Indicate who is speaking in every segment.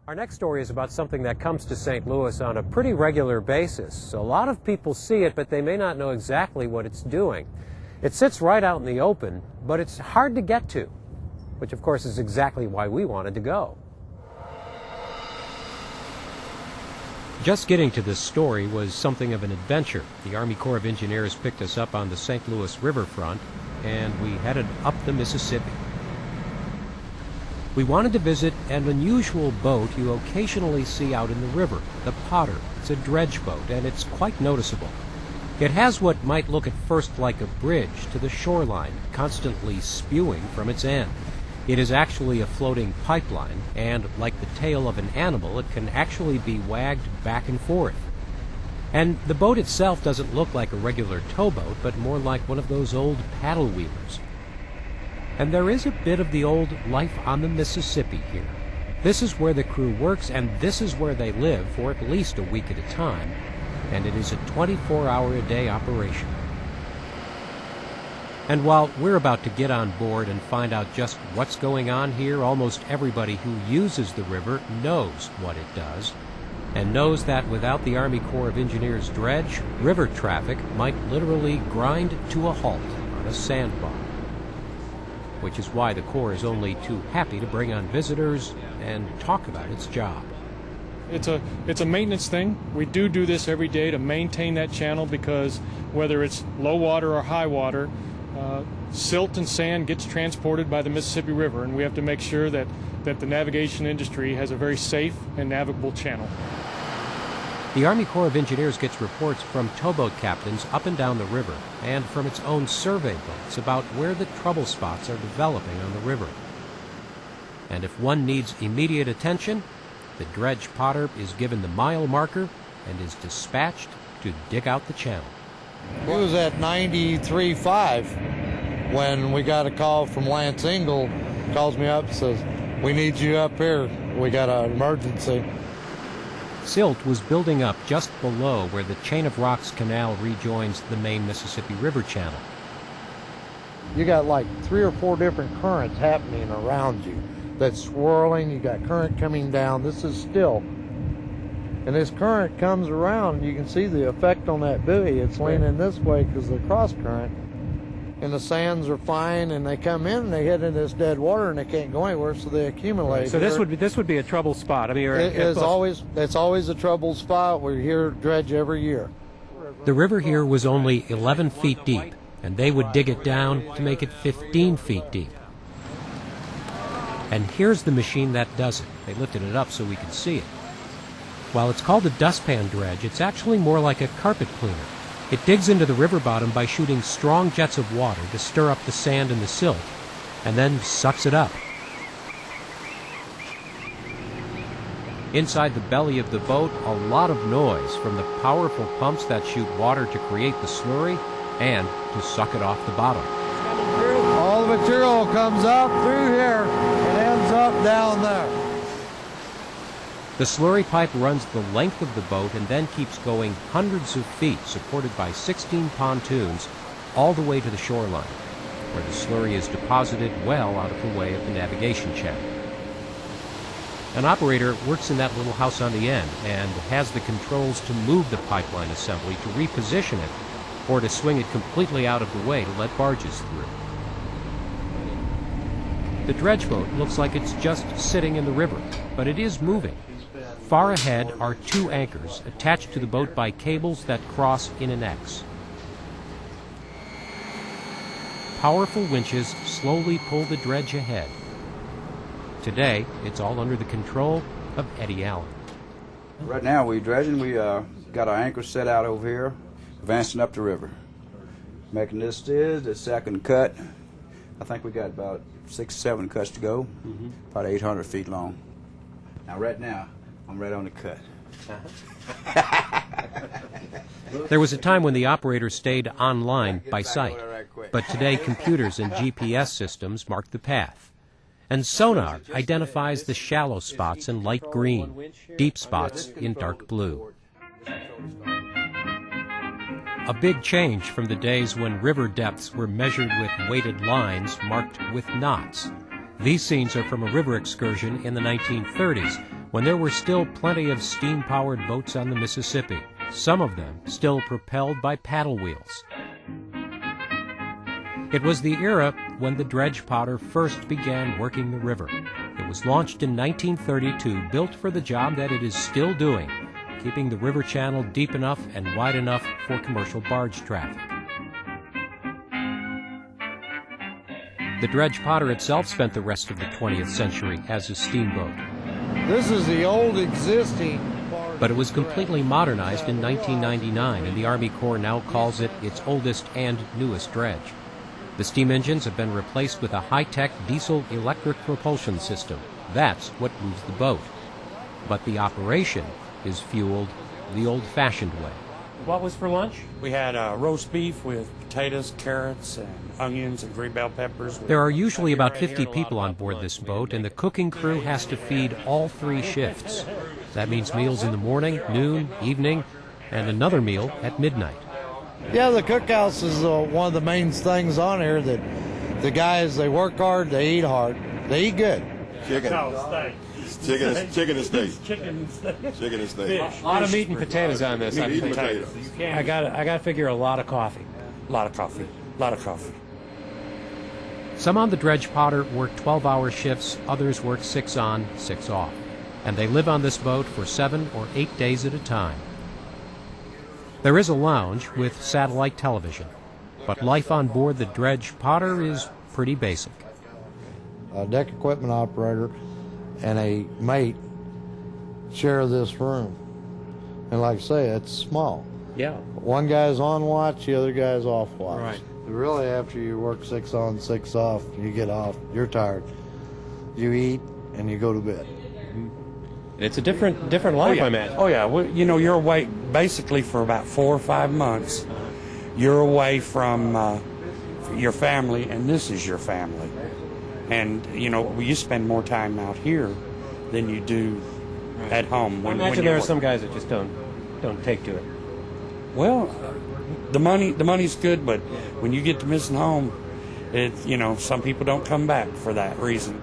Speaker 1: Our next story is about something that comes to St. Louis on a pretty regular basis. A lot of people see it, but they may not know exactly what it's doing. It sits right out in the open, but it's hard to get to, which of course is exactly why we wanted to go. Just getting to this story was something of an adventure. The Army Corps of Engineers picked us up on the St. Louis riverfront, and we headed up the Mississippi. We wanted to visit an unusual boat you occasionally see out in the river, the Potter. It's a dredge boat, and it's quite noticeable. It has what might look at first like a bridge to the shoreline, constantly spewing from its end. It is actually a floating pipeline, and like the tail of an animal, it can actually be wagged back and forth. And the boat itself doesn't look like a regular towboat, but more like one of those old paddle wheelers. And there is a bit of the old life on the Mississippi here. This is where the crew works, and this is where they live for at least a week at a time, and it is a 24-hour-a-day operation. And while we're about to get on board and find out just what's going on here, almost everybody who uses the river knows what it does, and knows that without the Army Corps of Engineers dredge, river traffic might literally grind to a halt on a sandbar. Which is why the Corps is only too happy to bring on visitors and talk about its job.
Speaker 2: It's a maintenance thing. We do this every day to maintain that channel, because whether it's low water or high water, silt and sand gets transported by the Mississippi River, and we have to make sure that the navigation industry has a very safe and navigable channel.
Speaker 1: The Army Corps of Engineers gets reports from towboat captains up and down the river, and from its own survey boats about where the trouble spots are developing on the river. And if one needs immediate attention, the dredge Potter is given the mile marker and is dispatched to dig out the channel.
Speaker 3: It was at 93.5 when we got a call from Lance Engel. Calls me up and says, "We need you up here. We got an emergency."
Speaker 1: Silt was building up just below where the Chain of Rocks Canal rejoins the main Mississippi River channel.
Speaker 3: You got like 3 or 4 different currents happening around you that's swirling. You got current coming down. This is still. And this current comes around, and you can see the effect on that buoy. It's leaning this way because of the cross current. And the sands are fine, and they come in and they hit into this dead water, and they can't go anywhere, so they accumulate.
Speaker 1: So this would be a trouble spot. I mean,
Speaker 3: it's always a trouble spot. We're here dredge every year.
Speaker 1: The river here was only 11 feet deep, and they would dig it down to make it 15 feet deep. And here's the machine that does it. They lifted it up so we could see it. While it's called a dustpan dredge, it's actually more like a carpet cleaner. It digs into the river bottom by shooting strong jets of water to stir up the sand and the silt, and then sucks it up. Inside the belly of the boat, a lot of noise from the powerful pumps that shoot water to create the slurry and to suck it off the bottom.
Speaker 3: All the material comes up through here and ends up down there.
Speaker 1: The slurry pipe runs the length of the boat and then keeps going hundreds of feet, supported by 16 pontoons, all the way to the shoreline, where the slurry is deposited well out of the way of the navigation channel. An operator works in that little house on the end and has the controls to move the pipeline assembly, to reposition it, or to swing it completely out of the way to let barges through. The dredge boat looks like it's just sitting in the river, but it is moving. Far ahead are 2 anchors attached to the boat by cables that cross in an X. Powerful winches slowly pull the dredge ahead. Today, it's all under the control of Eddie Allen.
Speaker 4: Right now we're dredging. We got our anchor set out over here, advancing up the river. Making this is the second cut. I think we got about 6 or 7 cuts to go, about 800 feet long. Now right now, I'm right on the cut.
Speaker 1: There was a time when the operator stayed online by sight, but today computers and GPS systems mark the path. And sonar identifies the shallow spots in light green, deep spots in dark blue. A big change from the days when river depths were measured with weighted lines marked with knots. These scenes are from a river excursion in the 1930s, when there were still plenty of steam-powered boats on the Mississippi, some of them still propelled by paddle wheels. It was the era when the dredge potter first began working the river. It was launched in 1932, built for the job that it is still doing, keeping the river channel deep enough and wide enough for commercial barge traffic. The dredge potter itself spent the rest of the 20th century as a steamboat.
Speaker 3: This is the old existing barge,
Speaker 1: But it was completely modernized in 1999, and the Army Corps now calls it its oldest and newest dredge. The steam engines have been replaced with a high-tech diesel-electric propulsion system. That's what moves the boat. But the operation is fueled the old-fashioned way.
Speaker 5: What was for lunch?
Speaker 6: We had roast beef with potatoes, carrots, and onions and green bell peppers.
Speaker 1: There are usually about 50 people on board this boat, and the cooking crew has to feed all 3 shifts. That means meals in the morning, noon, evening, and another meal at midnight.
Speaker 3: Yeah, the cookhouse is one of the main things on here that the guys, they work hard, they eat hard, they eat good.
Speaker 7: Chicken. Chicken and steak.
Speaker 5: Chicken and steak.
Speaker 7: Chicken and steak.
Speaker 5: A lot of meat and potatoes on this.
Speaker 7: Meat and potatoes.
Speaker 5: I got to figure a lot of coffee.
Speaker 6: A lot of coffee. A lot of coffee.
Speaker 1: Some on the dredge potter work 12-hour shifts, others work 6 on, 6 off. And they live on this boat for 7 or 8 days at a time. There is a lounge with satellite television, but life on board the dredge potter is pretty basic.
Speaker 3: A deck equipment operator and a mate share this room. And like I say, it's small.
Speaker 5: Yeah.
Speaker 3: One guy's on watch, the other guy's off watch.
Speaker 5: Right.
Speaker 3: Really, after you work 6 on, 6 off, you get off, you're tired. You eat and you go to bed.
Speaker 5: It's a different life, I imagine.
Speaker 6: Oh, yeah. Well, you know, you're away basically for about 4 or 5 months. You're away from your family, and this is your family. And, you know, you spend more time out here than you do at home.
Speaker 5: I imagine there are some guys that just don't take to it.
Speaker 6: Well, the money's good, but when you get to missing home, you know, some people don't come back for that reason.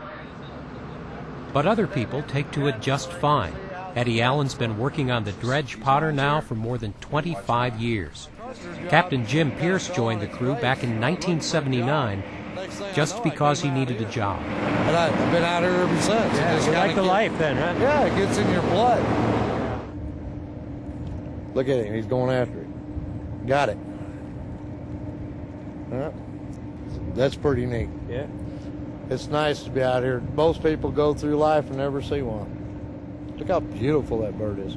Speaker 1: But other people take to it just fine. Eddie Allen's been working on the dredge potter now for more than 25 years. Captain Jim Pierce joined the crew back in 1979 just because he needed a job.
Speaker 3: And I've been out here ever since.
Speaker 5: Yeah, you like the life then, huh?
Speaker 3: Yeah, it gets in your blood. Look at him, he's going after it. Got it. That's pretty neat.
Speaker 5: Yeah.
Speaker 3: It's nice to be out here. Most people go through life and never see one. Look how beautiful that bird is.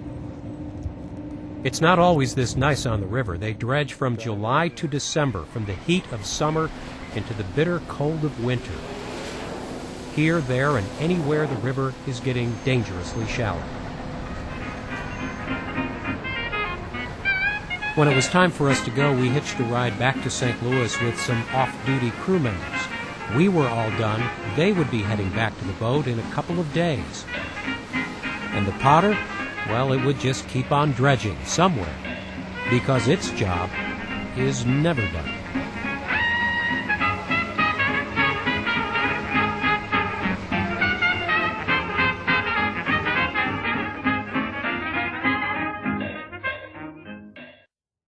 Speaker 1: It's not always this nice on the river. They dredge from July to December, from the heat of summer into the bitter cold of winter. Here, there, and anywhere the river is getting dangerously shallow. When it was time for us to go, we hitched a ride back to St. Louis with some off-duty crew members. We were all done. They would be heading back to the boat in a couple of days. And the potter, well, it would just keep on dredging somewhere, because its job is never done.